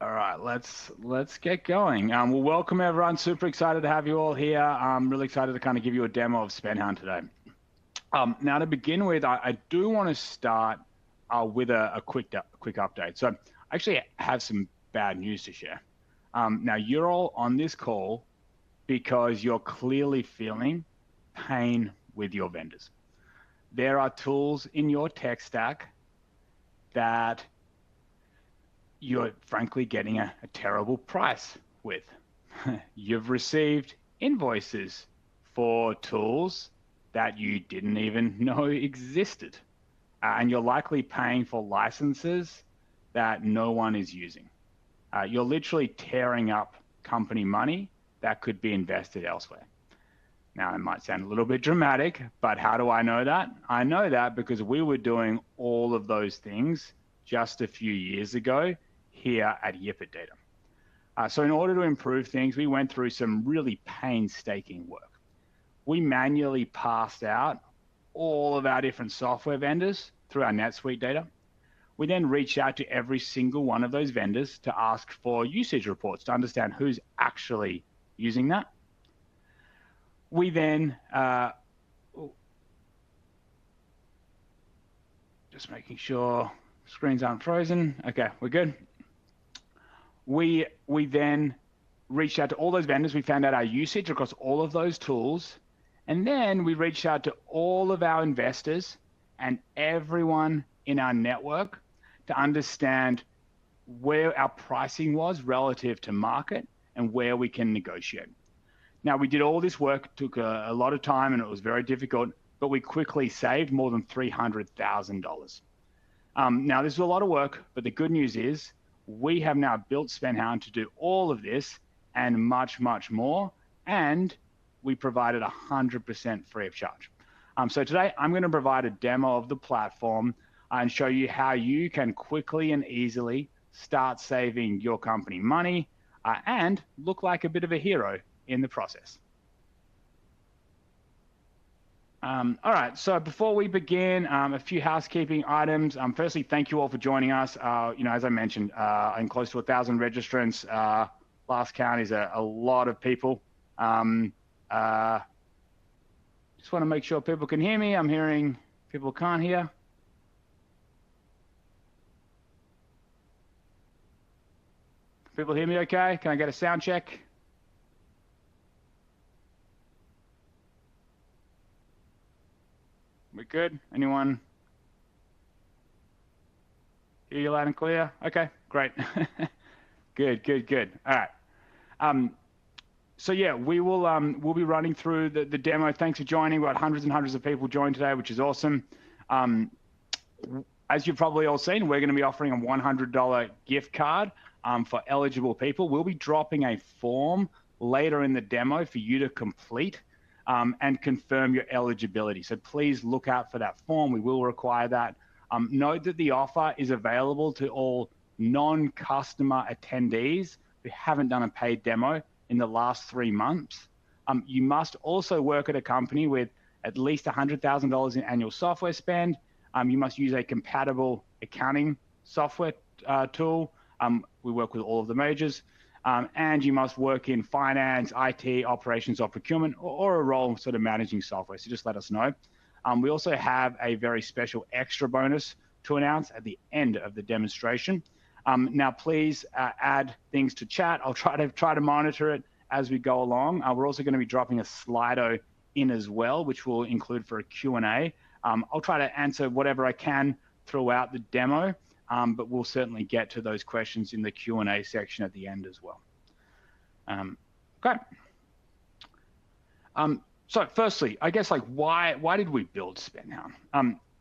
All right, let's get going. Well, welcome everyone. Super excited to have you all here. I'm really excited to kind of give you a demo of SpendHound today. Now to begin with, I do want to start with a quick update. So I actually have some bad news to share. Now you're all on this call because you're clearly feeling pain with your vendors. There are tools in your tech stack that you're frankly getting a terrible price with. You've received invoices for tools that you didn't even know existed. And you're likely paying for licenses that no one is using. You're literally tearing up company money that could be invested elsewhere. Now, it might sound a little bit dramatic, but how do I know that? I know that because we were doing all of those things just a few years ago here at Data. So in order to improve things, we went through some really painstaking work. We manually passed out all of our different software vendors through our NetSuite data. We then reached out to every single one of those vendors to ask for usage reports to understand who's actually using that. We then, just making sure screens aren't frozen. Okay, we're good. We then reached out to all those vendors. We found out our usage across all of those tools. And then we reached out to all of our investors and everyone in our network to understand where our pricing was relative to market and where we can negotiate. Now, we did all this work, took a lot of time, and it was very difficult, but we quickly saved more than $300,000. Now, this is a lot of work, but the good news is we have now built SpendHound to do all of this and much, much more, and we provided 100% free of charge. So today, I'm going to provide a demo of the platform and show you how you can quickly and easily start saving your company money and look like a bit of a hero in the process. All right, so before we begin, a few housekeeping items. Firstly, thank you all for joining us. As I mentioned, I'm close to 1,000 registrants. Last count is a lot of people. Just want to make sure people can hear me. I'm hearing people can't hear. People hear me okay? Can I get a sound check? We good? Anyone hear you loud and clear? Okay, great. Good. All right. So yeah, we'll be running through the demo. Thanks for joining. We've got hundreds and hundreds of people joined today, which is awesome. As you've probably all seen, we're going to be offering a $100 gift card for eligible people. We'll be dropping a form later in the demo for you to complete and confirm your eligibility. So please look out for that form. We will require that. Note that the offer is available to all non-customer attendees who haven't done a paid demo in the last 3 months. You must also work at a company with at least $100,000 in annual software spend. You must use a compatible accounting software tool. We work with all of the majors. And you must work in finance, IT, operations, or procurement, or a role sort of managing software. So just let us know. We also have a very special extra bonus to announce at the end of the demonstration. Now, please add things to chat. I'll try to monitor it as we go along. We're also going to be dropping a Slido in as well, which we'll include for a Q&A. I'll try to answer whatever I can throughout the demo. But we'll certainly get to those questions in the Q&A section at the end as well. Okay. So firstly, I guess why did we build SpendHound?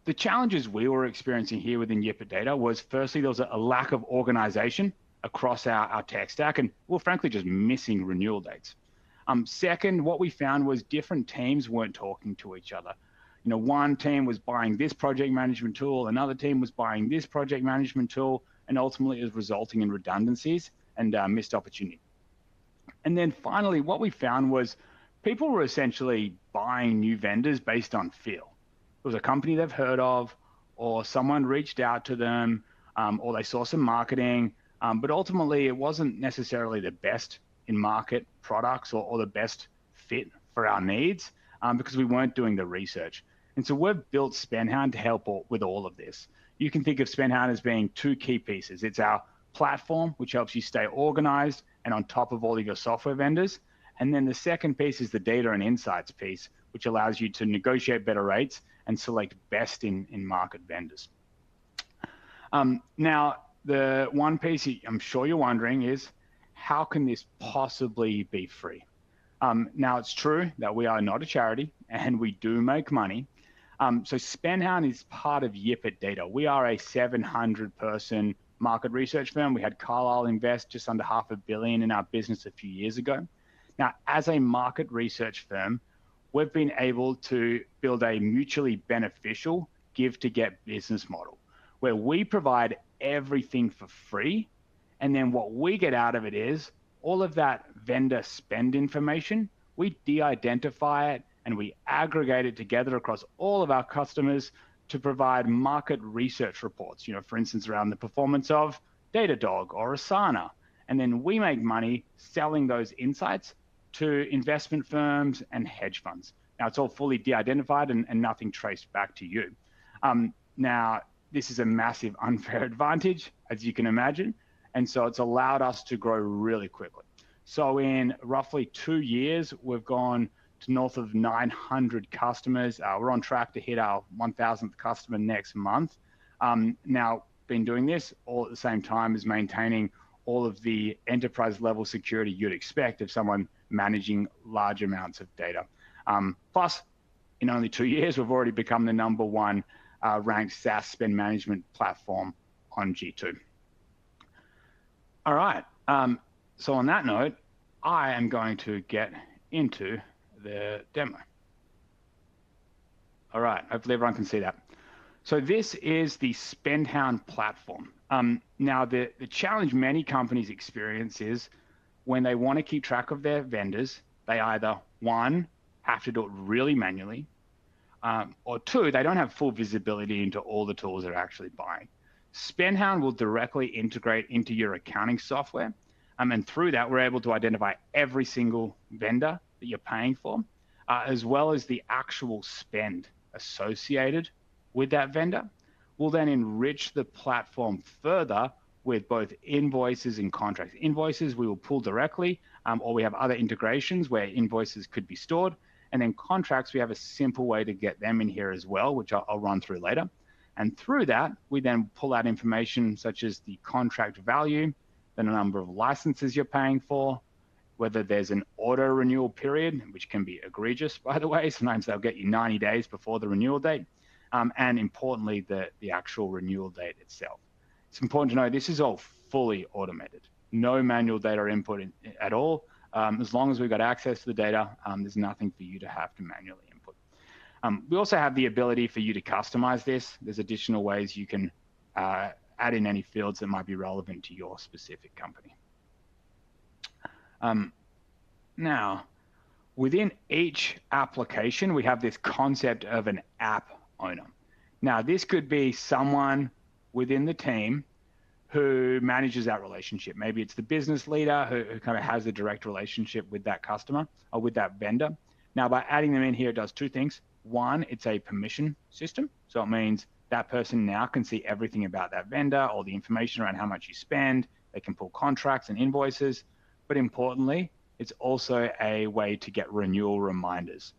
The challenges we were experiencing here within Data was firstly, there was a lack of organization across our tech stack, and we're frankly just missing renewal dates. Second, what we found was different teams weren't talking to each other. One team was buying this project management tool, another team was buying this project management tool, and ultimately it was resulting in redundancies and missed opportunity. And then finally, what we found was people were essentially buying new vendors based on feel. It was a company they've heard of, or someone reached out to them, or they saw some marketing, But ultimately, it wasn't necessarily the best in market products or the best fit for our needs because we weren't doing the research. And so we've built SpendHound to help with all of this. You can think of SpendHound as being two key pieces. It's our platform, which helps you stay organized and on top of all of your software vendors. And then the second piece is the data and insights piece, which allows you to negotiate better rates and select best in market vendors. Now, the one piece I'm sure you're wondering is, how can this possibly be free? Now, it's true that we are not a charity and we do make money. So SpendHound is part of Yipit Data. We are a 700-person market research firm. We had Carlyle invest just under $500 million in our business a few years ago. Now, as a market research firm, we've been able to build a mutually beneficial give-to-get business model where we provide everything for free. And then what we get out of it is all of that vendor spend information, we de-identify it and we aggregate it together across all of our customers to provide market research reports, for instance, around the performance of Datadog or Asana. And then we make money selling those insights to investment firms and hedge funds. Now, it's all fully de-identified and nothing traced back to you. Now, this is a massive unfair advantage, as you can imagine. And so it's allowed us to grow really quickly. So in roughly 2 years, we've gone to north of 900 customers. We're on track to hit our 1,000th customer next month. Now, been doing this all at the same time as maintaining all of the enterprise level security you'd expect of someone managing large amounts of data. Plus, in only 2 years, we've already become the #1 ranked SaaS spend management platform on G2. All right. So on that note, I am going to get into the demo. All right. Hopefully everyone can see that. So this is the SpendHound platform. Now, the challenge many companies experience is when they want to keep track of their vendors, they either, one, have to do it really manually, or two, they don't have full visibility into all the tools they're actually buying. SpendHound will directly integrate into your accounting software. And through that, we're able to identify every single vendor that you're paying for, as well as the actual spend associated with that vendor. We'll then enrich the platform further with both invoices and contracts. Invoices we will pull directly, or we have other integrations where invoices could be stored. And then contracts, we have a simple way to get them in here as well, which I'll run through later. And through that, we then pull out information such as the contract value, the number of licenses you're paying for, whether there's an auto renewal period, which can be egregious, by the way. Sometimes they'll get you 90 days before the renewal date. And importantly, the actual renewal date itself. It's important to know this is all fully automated. No manual data input at all. As long as we've got access to the data, there's nothing for you to have to manually input. We also have the ability for you to customize this. There's additional ways you can add in any fields that might be relevant to your specific company. Now, within each application, we have this concept of an app owner. Now, this could be someone within the team who manages that relationship. Maybe it's the business leader who kind of has a direct relationship with that customer or with that vendor. Now, by adding them in here, it does two things. One, it's a permission system. So it means that person now can see everything about that vendor, all the information around how much you spend. They can pull contracts and invoices. But importantly, it's also a way to get renewal reminders.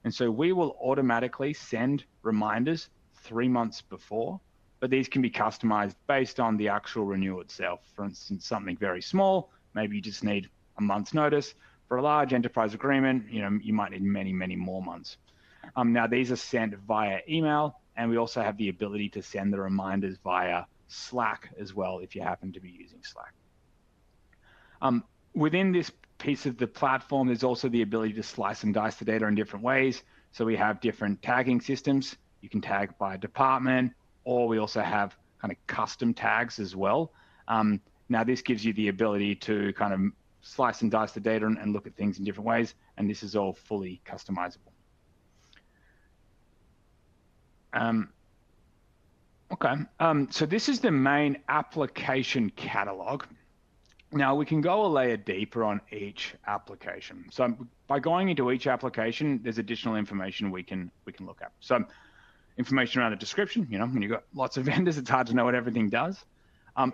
And so we will automatically send reminders 3 months before, but these can be customized based on the actual renewal itself. For instance, something very small, maybe you just need a month's notice. For a large enterprise agreement, you might need many, many more months. Now, these are sent via email, and we also have the ability to send the reminders via Slack as well, if you happen to be using Slack. Within this piece of the platform, there's also the ability to slice and dice the data in different ways. So we have different tagging systems. You can tag by department, or we also have kind of custom tags as well. Now, this gives you the ability to kind of slice and dice the data and look at things in different ways, and this is all fully customizable. Okay, so this is the main application catalog. Now we can go a layer deeper on each application. So by going into each application, there's additional information we can look at. So information around the description, when you've got lots of vendors, it's hard to know what everything does.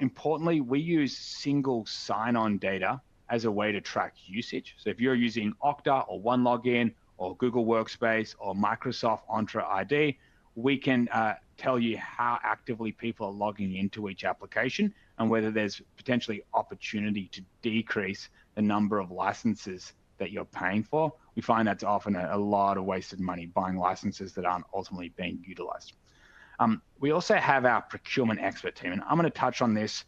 Importantly, we use single sign-on data as a way to track usage. So if you're using Okta or OneLogin or Google Workspace or Microsoft Entra ID, we can tell you how actively people are logging into each application and whether there's potentially opportunity to decrease the number of licenses that you're paying for. We find that's often a lot of wasted money buying licenses that aren't ultimately being utilized. We also have our procurement expert team, and I'm going to touch on this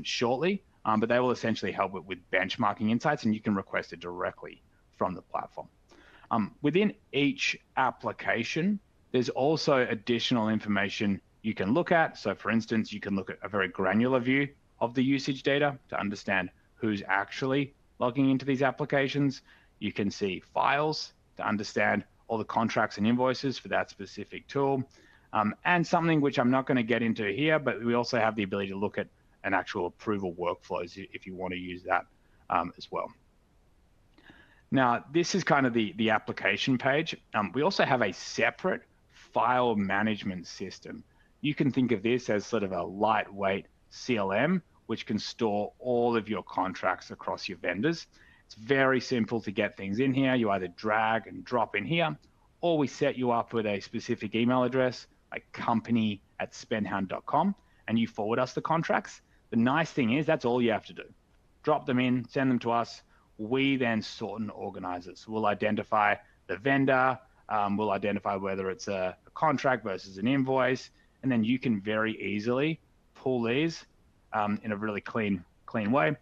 shortly, but they will essentially help with benchmarking insights, and you can request it directly from the platform. Within each application, there's also additional information you can look at. So for instance, you can look at a very granular view of the usage data to understand who's actually logging into these applications. You can see files to understand all the contracts and invoices for that specific tool. And something which I'm not going to get into here, but we also have the ability to look at an actual approval workflows if you want to use that as well. Now, this is kind of the application page. We also have a separate file management system. You can think of this as sort of a lightweight CLM, which can store all of your contracts across your vendors. It's very simple to get things in here. You either drag and drop in here, or we set you up with a specific email address, like company@spendhound.com, and you forward us the contracts. The nice thing is that's all you have to do. Drop them in, send them to us. We then sort and organize it. So we'll identify the vendor, we'll identify whether it's a contract versus an invoice, and then you can very easily pull these in a really clean way.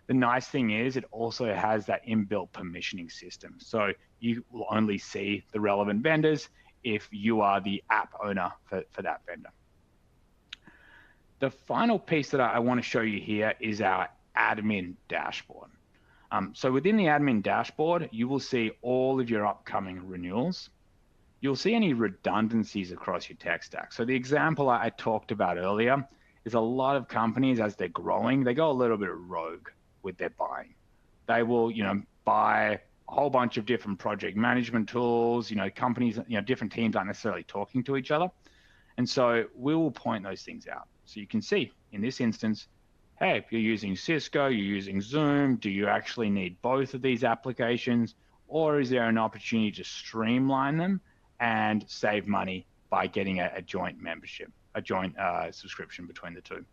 The nice thing is it also has that inbuilt permissioning system. So you will only see the relevant vendors if you are the app owner for that vendor. The final piece that I want to show you here is our admin dashboard. So within the admin dashboard, you will see all of your upcoming renewals. You'll see any redundancies across your tech stack. So the example I talked about earlier is a lot of companies, as they're growing, they go a little bit rogue with their buying. They will, buy a whole bunch of different project management tools. Companies, different teams aren't necessarily talking to each other. And so we will point those things out. So you can see in this instance, hey, if you're using Cisco, you're using Zoom, do you actually need both of these applications? Or is there an opportunity to streamline them and save money by getting a joint membership, a joint subscription between the two?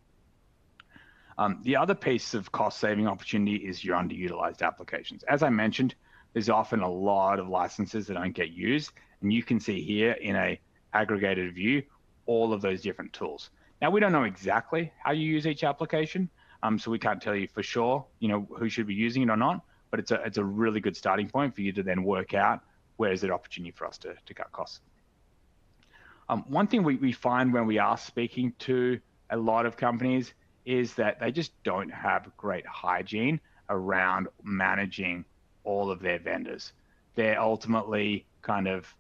The other piece of cost saving opportunity is your underutilized applications. As I mentioned, there's often a lot of licenses that don't get used, and you can see here in a aggregated view all of those different tools. Now, we don't know exactly how you use each application, so we can't tell you for sure, who should be using it or not, but it's a really good starting point for you to then work out where is there opportunity for us to cut costs. One thing we find when we are speaking to a lot of companies is that they just don't have great hygiene around managing all of their vendors. They're ultimately kind of,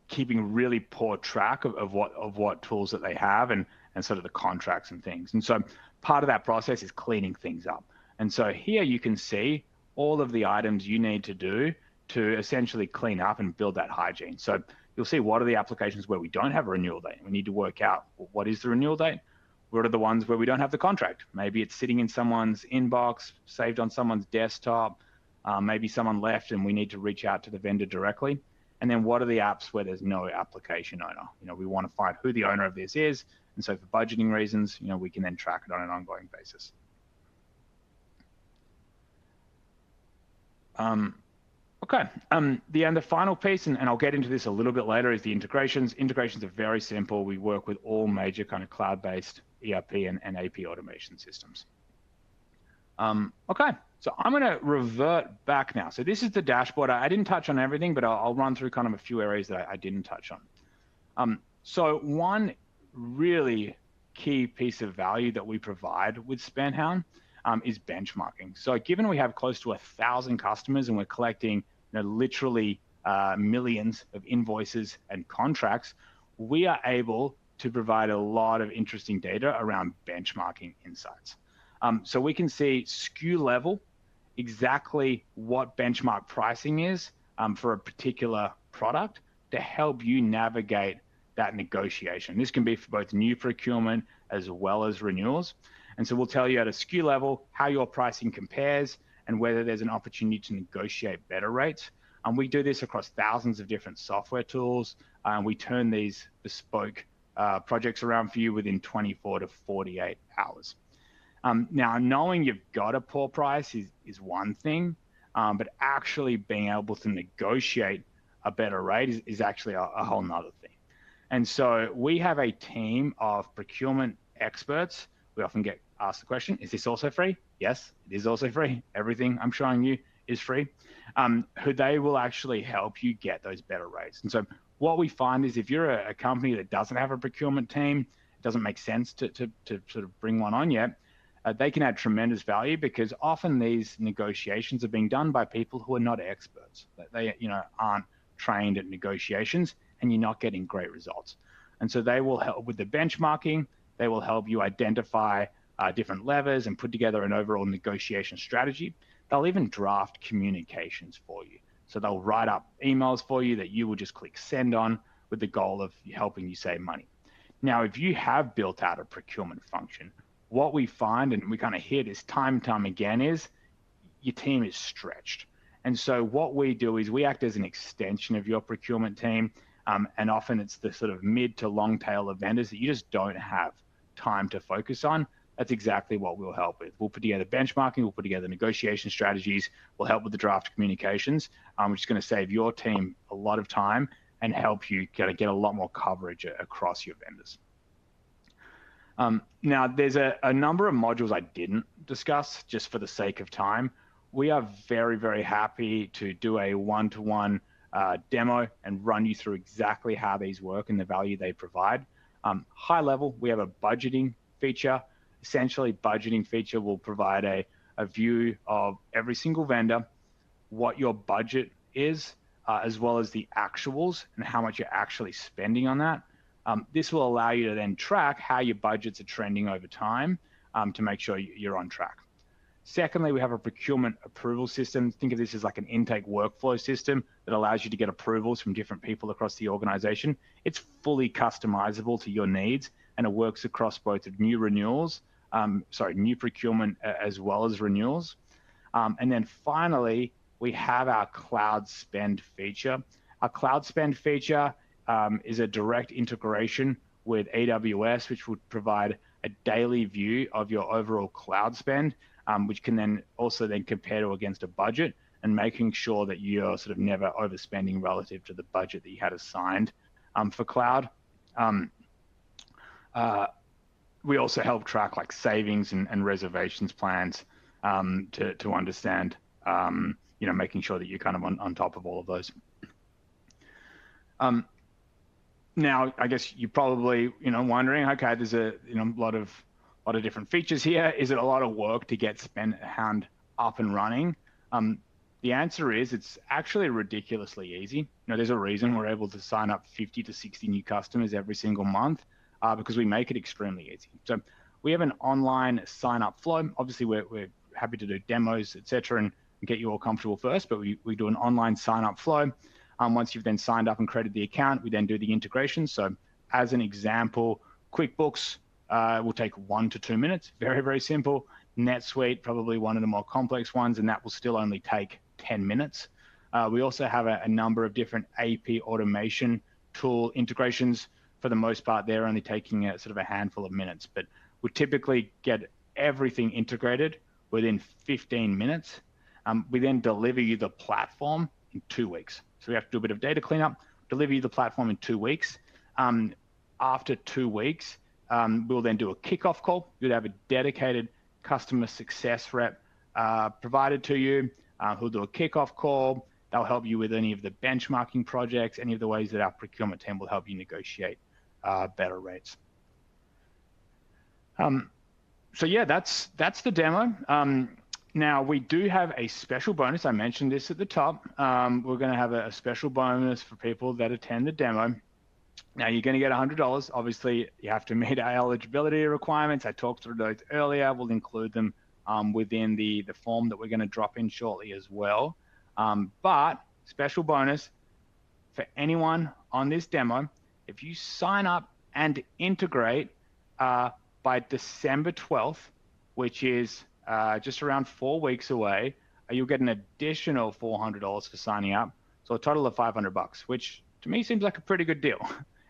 keeping really poor track of what tools that they have and sort of the contracts and things. And so part of that process is cleaning things up. And so here you can see all of the items you need to do to essentially clean up and build that hygiene. So you'll see what are the applications where we don't have a renewal date. We need to work out what is the renewal date. What are the ones where we don't have the contract? Maybe it's sitting in someone's inbox, saved on someone's desktop. Maybe someone left and we need to reach out to the vendor directly. And then what are the apps where there's no application owner? We want to find who the owner of this is. And so for budgeting reasons, we can then track it on an ongoing basis. Okay, the final piece, and I'll get into this a little bit later, is the integrations. Integrations are very simple. We work with all major kind of cloud-based ERP and AP automation systems. Okay, so I'm going to revert back now. So this is the dashboard. I didn't touch on everything, but I'll run through kind of a few areas that I didn't touch on. So one really key piece of value that we provide with SpendHound is benchmarking. So given we have close to 1,000 customers and we're collecting literally millions of invoices and contracts, we are able to provide a lot of interesting data around benchmarking insights. So we can see SKU level exactly what benchmark pricing is for a particular product to help you navigate that negotiation. This can be for both new procurement as well as renewals. And so we'll tell you at a SKU level how your pricing compares and whether there's an opportunity to negotiate better rates. We do this across thousands of different software tools. We turn these bespoke projects around for you within 24 to 48 hours. Now, knowing you've got a poor price is one thing, but actually being able to negotiate a better rate is actually a whole nother thing. And so we have a team of procurement experts. We often get asked the question, is this also free? Yes, it is also free. Everything I'm showing you is free. Who they will actually help you get those better rates. And so what we find is if you're a company that doesn't have a procurement team, it doesn't make sense to sort of bring one on yet, they can add tremendous value because often these negotiations are being done by people who are not experts. They aren't trained at negotiations, and you're not getting great results. And so they will help with the benchmarking. They will help you identify different levers and put together an overall negotiation strategy. They'll even draft communications for you. So they'll write up emails for you that you will just click send on with the goal of helping you save money. Now, if you have built out a procurement function, what we find, and we kind of hear this time and time again, is your team is stretched. And so what we do is we act as an extension of your procurement team. And often it's the sort of mid to long tail of vendors that you just don't have time to focus on. That's exactly what we'll help with. We'll put together benchmarking, we'll put together negotiation strategies, we'll help with the draft communications, which is going to save your team a lot of time and help you get a lot more coverage across your vendors. Now, there's a number of modules I didn't discuss just for the sake of time. We are very, very happy to do a one-to-one demo and run you through exactly how these work and the value they provide. High level, we have a budgeting feature. Essentially, budgeting feature will provide a view of every single vendor, what your budget is, as well as the actuals and how much you're actually spending on that. This will allow you to then track how your budgets are trending over time to make sure you're on track. Secondly, we have a procurement approval system. Think of this as like an intake workflow system that allows you to get approvals from different people across the organization. It's fully customizable to your needs, and it works across both new new procurement as well as renewals. And then finally, we have our cloud spend feature. Our cloud spend feature is a direct integration with AWS, which would provide a daily view of your overall cloud spend, which can then also compare to against a budget and making sure that you're sort of never overspending relative to the budget that you had assigned for cloud. We also help track like savings and reservations plans to understand, making sure that you're kind of on top of all of those. Now, I guess you're probably, wondering, okay, there's a lot of different features here. Is it a lot of work to get SpendHound up and running? The answer is it's actually ridiculously easy. There's a reason we're able to sign up 50 to 60 new customers every single month because we make it extremely easy. So we have an online sign-up flow. Obviously, we're happy to do demos, etc., and get you all comfortable first, but we do an online sign-up flow. Once you've then signed up and created the account, we then do the integration. So as an example, QuickBooks will take 1 to 2 minutes. Very, very simple. NetSuite, probably one of the more complex ones, and that will still only take 10 minutes. We also have a number of different AP automation tool integrations. For the most part, they're only taking sort of a handful of minutes, but we typically get everything integrated within 15 minutes. We then deliver you the platform in 2 weeks. So we have to do a bit of data cleanup, deliver you the platform in 2 weeks. After 2 weeks, we'll then do a kickoff call. You'll have a dedicated customer success rep provided to you who'll do a kickoff call. They'll help you with any of the benchmarking projects, any of the ways that our procurement team will help you negotiate better rates. So yeah, that's the demo. Now, we do have a special bonus. I mentioned this at the top. We're going to have a special bonus for people that attend the demo. Now you're going to get $100. Obviously, you have to meet our eligibility requirements. I talked through those earlier. We'll include them within the form that we're going to drop in shortly as well. But special bonus for anyone on this demo, if you sign up and integrate by December 12th, which is just around 4 weeks away, you'll get an additional $400 for signing up. So a total of $500, which to me seems like a pretty good deal.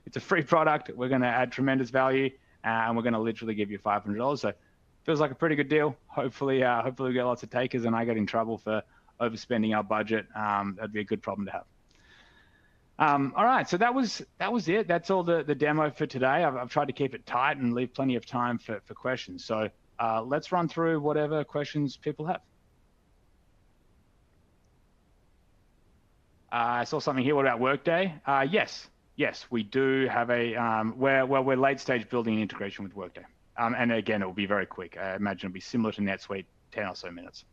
It's a free product. We're going to add tremendous value, and we're going to literally give you $500. So it feels like a pretty good deal. Hopefully we get lots of takers, and I get in trouble for overspending our budget. That'd be a good problem to have. All right, so that was it. That's all the demo for today. I've tried to keep it tight and leave plenty of time for questions. So let's run through whatever questions people have. I saw something here. What about Workday? Yes, we do have a we're late stage building an integration with Workday. And again, it will be very quick. I imagine it'll be similar to NetSuite, 10 or so minutes.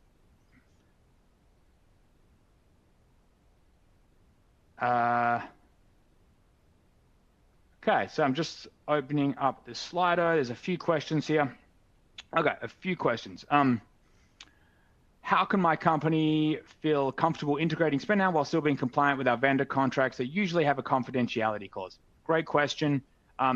Okay, so I'm just opening up the Slido. There's a few questions here. Okay, a few questions. How can my company feel comfortable integrating SpendHound while still being compliant with our vendor contracts that usually have a confidentiality clause? Great question.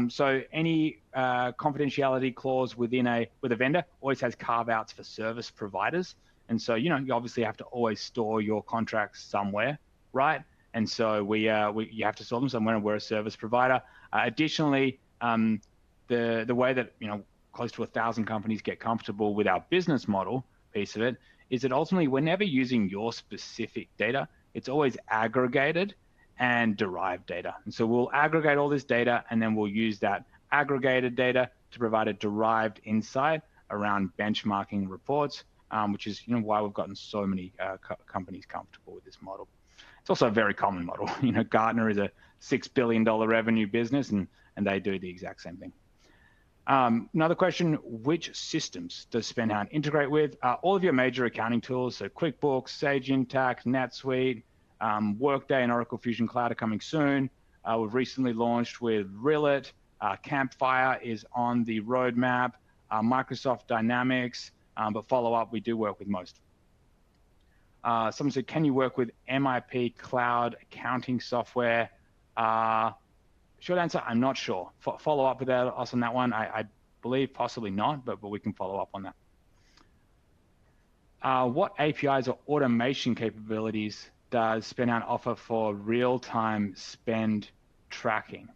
So any confidentiality clause with a vendor always has carve-outs for service providers. And so, you obviously have to always store your contracts somewhere, right? And so you have to store them somewhere, and we're a service provider. Additionally, the way that, close to 1,000 companies get comfortable with our business model piece of it is that ultimately we're never using your specific data. It's always aggregated and derived data. And so we'll aggregate all this data, and then we'll use that aggregated data to provide a derived insight around benchmarking reports, which is why we've gotten so many companies comfortable with this model. It's also a very common model. Gartner is a $6 billion revenue business, and they do the exact same thing. Another question, which systems does SpendHound integrate with? All of your major accounting tools, so QuickBooks, Sage Intacct, NetSuite, Workday, and Oracle Fusion Cloud are coming soon. We've recently launched with Rillet. Campfire is on the roadmap. Microsoft Dynamics, but follow up, we do work with most. Someone said, can you work with MIP cloud accounting software? Short answer, I'm not sure. Follow up with us on that one. I believe possibly not, but we can follow up on that. What APIs or automation capabilities does SpendHound offer for real-time spend tracking?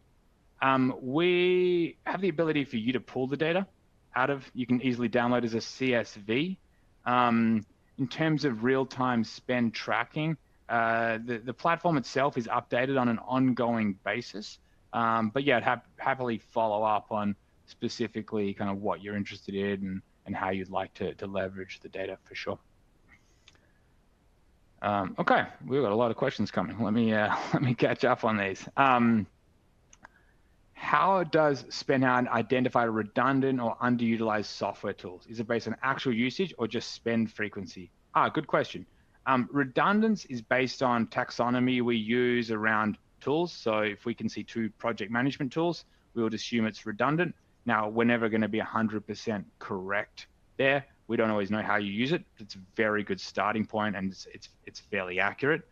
We have the ability for you to pull the data you can easily download as a CSV. In terms of real-time spend tracking, the platform itself is updated on an ongoing basis. But yeah, I'd happily follow up on specifically kind of what you're interested in and how you'd like to leverage the data for sure. Okay, we've got a lot of questions coming. Let me catch up on these. How does SpendHound identify redundant or underutilized software tools? Is it based on actual usage or just spend frequency? Good question. Redundance is based on taxonomy we use around tools. So if we can see 2 project management tools, we would assume it's redundant. Now, we're never going to be 100% correct there. We don't always know how you use it. It's a very good starting point, and it's fairly accurate.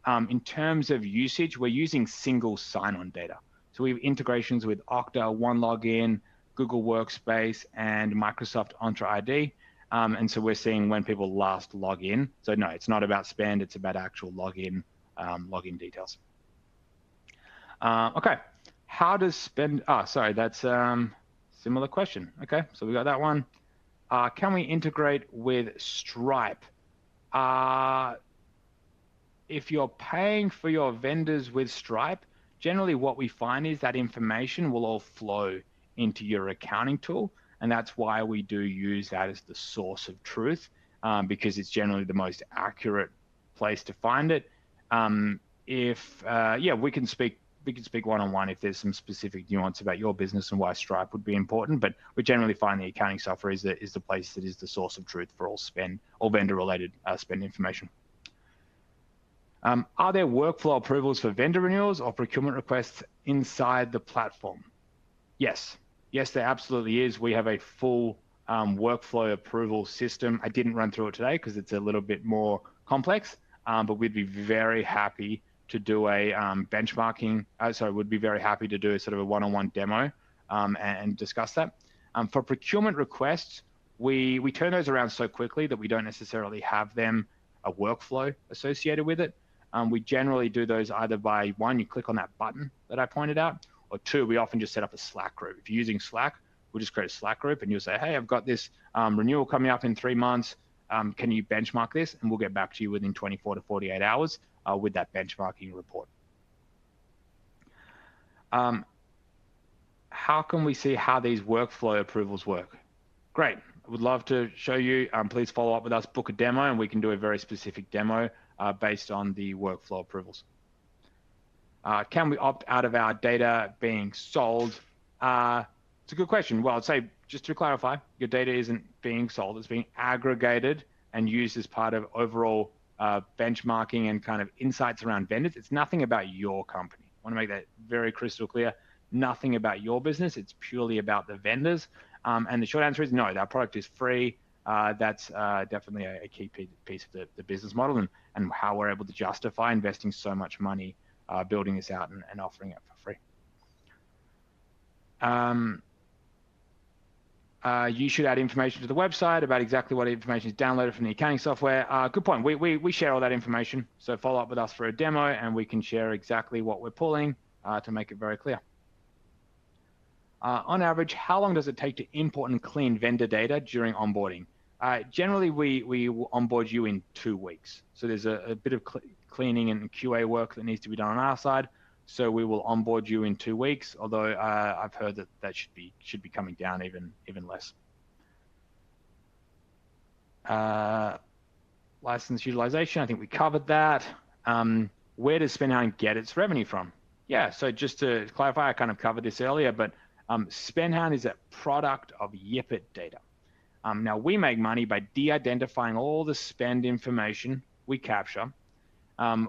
In terms of usage, we're using single sign-on data. So we have integrations with Okta, OneLogin, Google Workspace, and Microsoft Entra ID. And so we're seeing when people last log in. So no, it's not about spend, it's about actual login details. Okay, how does spend, sorry, that's similar question. Okay, so we got that one. Can we integrate with Stripe? If you're paying for your vendors with Stripe, generally what we find is that information will all flow into your accounting tool. And that's why we do use that as the source of truth, because it's generally the most accurate place to find it. Yeah, we can speak one-on-one if there's some specific nuance about your business and why Stripe would be important, but we generally find the accounting software is the place that is the source of truth for all vendor-related spend information. Are there workflow approvals for vendor renewals or procurement requests inside the platform? Yes, there absolutely is. We have a full workflow approval system. I didn't run through it today because it's a little bit more complex, but we'd be very happy to do a benchmarking. We'd be very happy to do a sort of a one-on-one demo and discuss that. For procurement requests, we turn those around so quickly that we don't necessarily have them a workflow associated with it. We generally do those either by one, you click on that button that I pointed out, or two, we often just set up a Slack group. If you're using Slack, we'll just create a Slack group and you'll say, hey, I've got this renewal coming up in 3 months. Can you benchmark this? And we'll get back to you within 24 to 48 hours with that benchmarking report. How can we see how these workflow approvals work? Great. I would love to show you. Please follow up with us, book a demo, and we can do a very specific demo based on the workflow approvals. Can we opt out of our data being sold? It's a good question. Well, I'd say, just to clarify, your data isn't being sold. It's being aggregated and used as part of overall benchmarking and kind of insights around vendors. It's nothing about your company. I want to make that very crystal clear. Nothing about your business. It's purely about the vendors. And the short answer is no, our product is free. That's definitely a key piece of the business model and how we're able to justify investing so much money building this out and offering it for free. You should add information to the website about exactly what information is downloaded from the accounting software. Good point. We share all that information. So follow up with us for a demo and we can share exactly what we're pulling to make it very clear. On average, how long does it take to import and clean vendor data during onboarding? Generally, we will onboard you in 2 weeks. So there's a bit of cleaning and QA work that needs to be done on our side. So we will onboard you in 2 weeks, although I've heard that should be coming down even less. License utilization, I think we covered that. Where does SpendHound get its revenue from? Yeah, so just to clarify, I kind of covered this earlier, but SpendHound is a product of Yipit data. Now, we make money by de-identifying all the spend information we capture.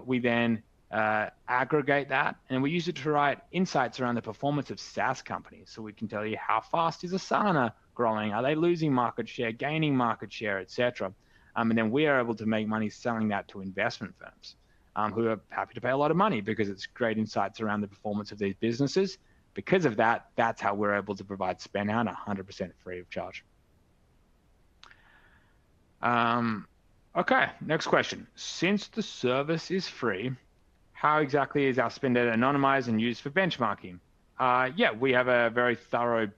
We then aggregate that, and we use it to write insights around the performance of SaaS companies. So we can tell you how fast is Asana growing? Are they losing market share, gaining market share, etc. And then we are able to make money selling that to investment firms who are happy to pay a lot of money because it's great insights around the performance of these businesses. Because of that, that's how we're able to provide SpendHound 100% free of charge. Okay, next question. Since the service is free, how exactly is our spend data anonymized and used for benchmarking? Yeah, we have a very thorough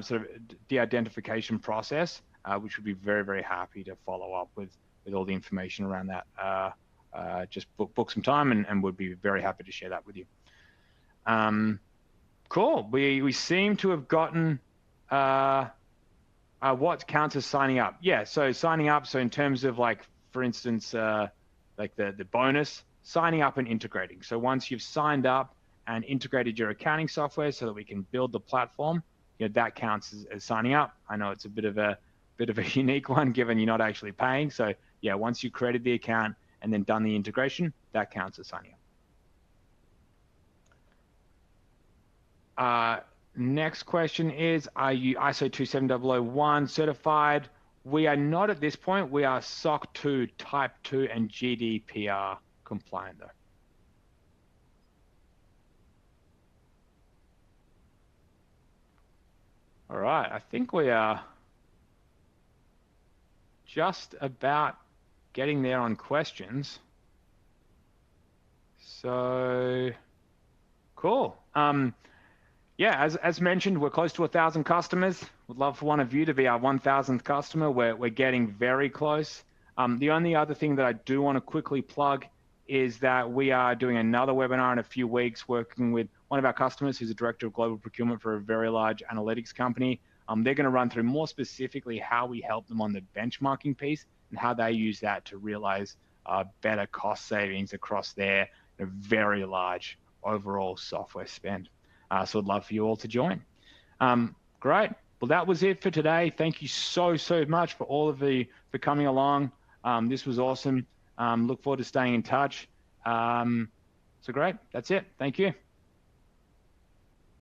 sort of de-identification process, which we'd be very, very happy to follow up with all the information around that. Just book some time and we'd be very happy to share that with you. Cool. We seem to have gotten what counts as signing up. Yeah, so signing up, so in terms of like, for instance, like the bonus, signing up and integrating. So once you've signed up and integrated your accounting software so that we can build the platform, you know, that counts as signing up. I know it's a bit of a unique one given you're not actually paying. So yeah, once you created the account and then done the integration, that counts as signing up. Next question is, are you ISO 27001 certified? We are not at this point. We are SOC 2, Type 2, and GDPR compliant though. All right, I think we are just about getting there on questions. So, cool. Yeah, as mentioned, we're close to 1,000 customers. Would love for one of you to be our 1,000th customer. We're getting very close. The only other thing that I do want to quickly plug is that we are doing another webinar in a few weeks working with one of our customers who's a director of global procurement for a very large analytics company. They're going to run through more specifically how we help them on the benchmarking piece and how they use that to realize better cost savings across their very large overall software spend. So I'd love for you all to join. Great. Well, that was it for today. Thank you so much for all of for coming along. This was awesome. Look forward to staying in touch. So great. That's it. Thank you.